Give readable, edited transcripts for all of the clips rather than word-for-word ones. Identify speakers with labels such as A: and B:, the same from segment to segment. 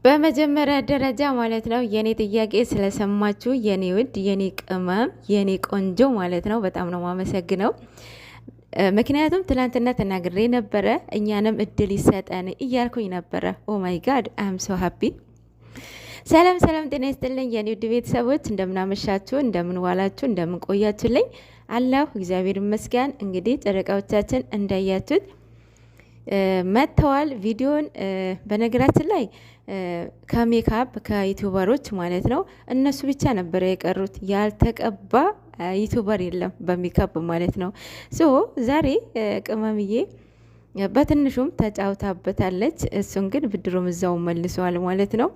A: በመጀመሪያ ደረጃ ማለት ነው የኔ ጥያቄ ስለሰማችሁ የኔ ውድ የኔ ቅመም የኔ ቆንጆ ማለት ነው በጣም ነው ማመሰግነው። ምክንያቱም ትላንትና ተናግሬ ነበረ እኛንም እድል ይሰጠን እያልኩኝ ነበረ። ኦ ማይ ጋድ አም ሶ ሃፒ። ሰላም ሰላም፣ ጤና ይስጥልኝ የኔ ውድ ቤተሰቦች፣ እንደምናመሻችሁ፣ እንደምንዋላችሁ፣ እንደምንቆያችሁልኝ አላሁ እግዚአብሔር ይመስገን። እንግዲህ ጨረቃዎቻችን እንዳያችሁት መጥተዋል። ቪዲዮን በነገራችን ላይ ከሜካፕ ከዩቲዩበሮች ማለት ነው እነሱ ብቻ ነበረ የቀሩት። ያልተቀባ ዩቲዩበር የለም በሜካፕ ማለት ነው። ሶ ዛሬ ቅመምዬ በትንሹም ተጫውታበታለች። እሱን ግን ብድሮም እዛው መልሰዋል ማለት ነው።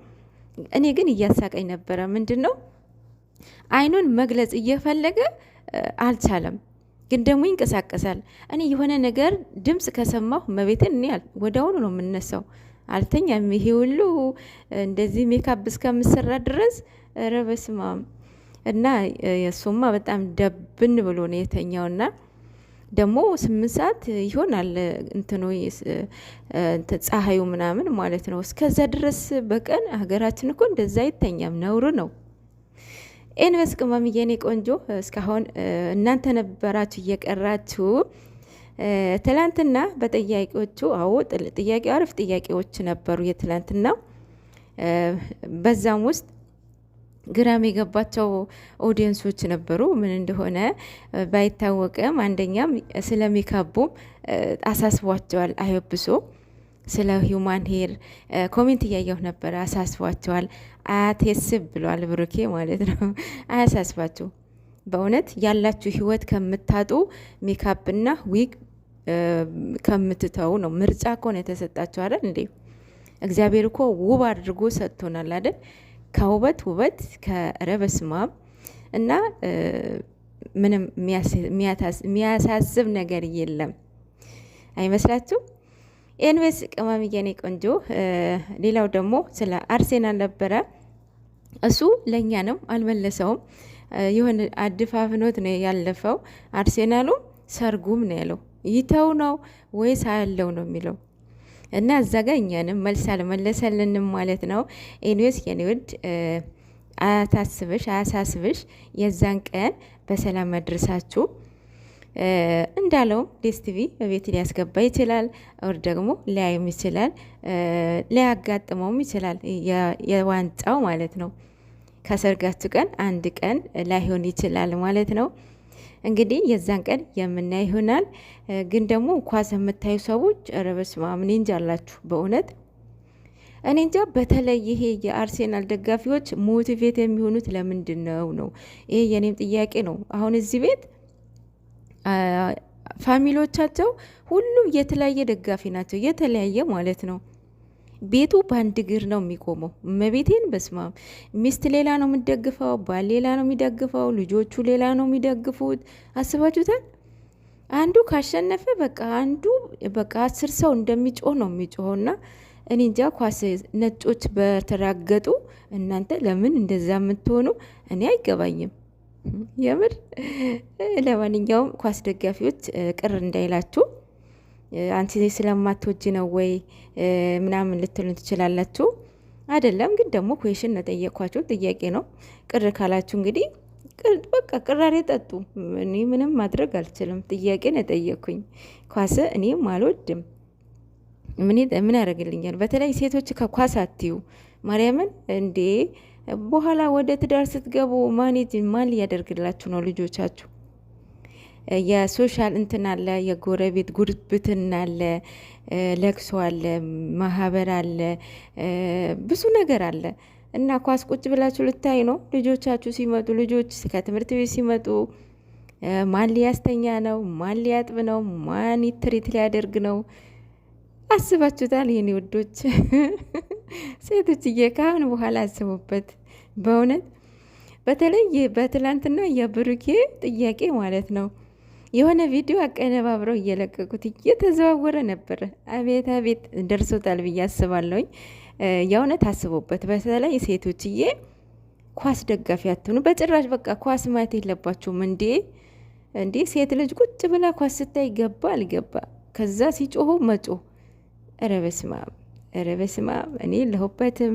A: እኔ ግን እያሳቀኝ ነበረ። ምንድን ነው አይኑን መግለጽ እየፈለገ አልቻለም፣ ግን ደግሞ ይንቀሳቀሳል። እኔ የሆነ ነገር ድምፅ ከሰማሁ መቤትን እኔ ወዲያውኑ ነው የምነሳው፣ አልተኛም። ይሄ ሁሉ እንደዚህ ሜካፕ እስከምሰራ ድረስ ኧረ በስመ አብ። እና የሱማ በጣም ደብን ብሎ ነው የተኛውና ደግሞ 8 ሰዓት ይሆናል እንትኑ ፀሐዩ ምናምን ማለት ነው። እስከዛ ድረስ በቀን ሀገራችን እኮ እንደዛ አይተኛም፣ ነውር ነው። ኤንቨስ ቅመም የኔ ቆንጆ እስካሁን እናንተ ነበራችሁ እየቀራችሁ። ትላንትና በጥያቄዎቹ ጥያቄው አሪፍ ጥያቄዎች ነበሩ የትላንትና። በዛም ውስጥ ግራም የገባቸው ኦዲየንሶች ነበሩ። ምን እንደሆነ ባይታወቅም አንደኛም ስለሜካቡም አሳስቧቸዋል። አየብሶ ስለ ሂውማን ሄር ኮሜንት እያየሁ ነበረ። አሳስቧቸዋል። አያቴስብ ብሏል ብሩኬ ማለት ነው። አያሳስባችሁ በእውነት ያላችሁ ህይወት ከምታጡ ሜካፕና ዊግ ከምትተው ነው። ምርጫ እኮ ነው የተሰጣችሁ አይደል እንዴ? እግዚአብሔር እኮ ውብ አድርጎ ሰጥቶናል አይደል? ከውበት ውበት ከረበስማም እና ምንም የሚያሳስብ ነገር የለም አይመስላችሁ? ኤንዌስ ቅመም የኔ ቆንጆ። ሌላው ደግሞ ስለ አርሴናል ነበረ። እሱ ለእኛንም አልመለሰውም። የሆነ አድፋፍኖት ነው ያለፈው። አርሴናሉም ሰርጉም ነው ያለው። ይተው ነው ወይስ አያለው ነው የሚለው እና እዛ ጋር እኛንም መልስ አልመለሰልንም ማለት ነው። ኤንዌስ የኔ ውድ አያሳስብሽ፣ የዛን ቀን በሰላም መድረሳችሁ። እንዳለውም ዴስቲቪ በቤት ሊያስገባ ይችላል፣ ወር ደግሞ ሊያይም ይችላል፣ ሊያጋጥመውም ይችላል። የዋንጫው ማለት ነው ከሰርጋችሁ ቀን አንድ ቀን ላይሆን ይችላል ማለት ነው። እንግዲህ የዛን ቀን የምናይ ይሆናል። ግን ደግሞ ኳስ የምታዩ ሰዎች ኧረ በስመ አብ እኔ እንጃ አላችሁ በእውነት እኔ እንጃ። በተለይ ይሄ የአርሴናል ደጋፊዎች ሞቲቬት የሚሆኑት ለምንድን ነው? ይሄ የኔም ጥያቄ ነው። አሁን እዚህ ቤት ፋሚሊዎቻቸው ሁሉም የተለያየ ደጋፊ ናቸው፣ የተለያየ ማለት ነው። ቤቱ በአንድ እግር ነው የሚቆመው። እመቤቴን በስማም ሚስት ሌላ ነው የምደግፈው፣ ባል ሌላ ነው የሚደግፈው፣ ልጆቹ ሌላ ነው የሚደግፉት። አስባችሁታል? አንዱ ካሸነፈ በቃ አንዱ በቃ 10 ሰው እንደሚጮህ ነው የሚጮኸውና እኔ እንጃ። ኳስ ነጮች በተራገጡ እናንተ ለምን እንደዛ የምትሆኑ እኔ አይገባኝም የምር። ለማንኛውም ኳስ ደጋፊዎች ቅር እንዳይላችሁ፣ አንቺ ስለማትወጂ ነው ወይ ምናምን ልትሉ ትችላላችሁ። አይደለም ግን ደግሞ ኩዌሽን ነው ጠየኳችሁ፣ ጥያቄ ነው። ቅር ካላችሁ እንግዲህ በቃ ቅራሬ ጠጡ። እኔ ምንም ማድረግ አልችልም። ጥያቄ ነው የጠየኩኝ። ኳስ እኔም አልወድም። ምን ያደርግልኛል? በተለይ ሴቶች ከኳስ አትዩ ማርያምን እንዴ። በኋላ ወደ ትዳር ስትገቡ ማን ሊያደርግላችሁ ነው? ልጆቻችሁ የሶሻል እንትን አለ፣ የጎረቤት ጉርብትና አለ፣ ለቅሶ አለ፣ ማህበር አለ፣ ብዙ ነገር አለ እና ኳስ ቁጭ ብላችሁ ልታይ ነው? ልጆቻችሁ ሲመጡ፣ ልጆች ከትምህርት ቤት ሲመጡ ማን ሊያስተኛ ነው? ማን ሊያጥብ ነው? ማን ትሪት ሊያደርግ ነው? አስባችሁታል? ይህን ውዶች ሴቶችዬ ካሁን በኋላ አስቡበት በእውነት። በተለይ በትላንትና የብሩኬ ጥያቄ ማለት ነው የሆነ ቪዲዮ አቀነባብረው እየለቀቁት እየተዘዋወረ ነበረ። አቤት አቤት ደርሶታል ብዬ አስባለሁኝ። የእውነት አስቡበት። በተለይ ሴቶችዬ ኳስ ደጋፊ አትሆኑ በጭራሽ። በቃ ኳስ ማየት የለባችሁም እንዴ። ሴት ልጅ ቁጭ ብላ ኳስ ስታይ ገባ አልገባ ከዛ ሲጮሁ መጮ ኧረ በስመ አብ እኔ የለሁበትም።